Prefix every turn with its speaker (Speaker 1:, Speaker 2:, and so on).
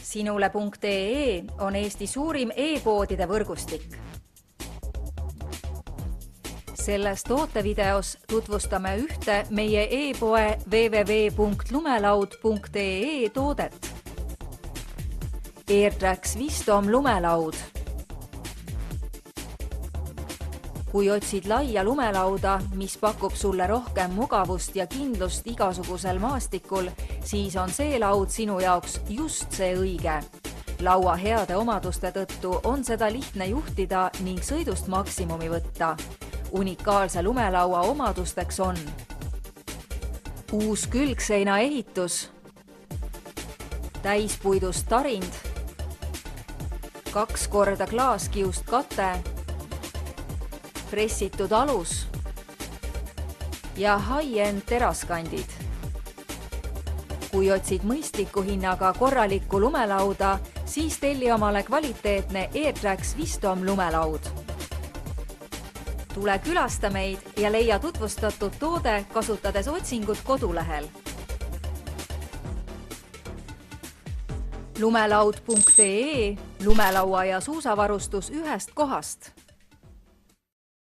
Speaker 1: Sinule.ee on Eesti suurim e-poodide võrgustik. Selles tootevideos tutvustame ühte meie e-poe www.lumelaud.ee toodet. AirTrax Wisdom lumelaud. Kui otsid laia lumelauda, mis pakub sulle rohkem mugavust ja kindlust igasugusel maastikul, siis on see laud sinu jaoks just see õige. Laua heade omaduste tõttu on seda lihtne juhtida ning sõidust maksimumi võtta. Unikaalse lumelaua omadusteks on uus külgseina ehitus, täispuidust tarind, 2 korda klaaskiust kate, pressitud alus ja high-end teraskandid. Kui otsid mõistliku hinnaga korralikku lumelauda, siis telli omale kvaliteetne AirTrax Wisdom lumelaud. Tule külasta meid ja leia tutvustatud toode kasutades otsingut kodulehel. Lumelaud.ee, lumelaua ja suusavarustus ühest kohast.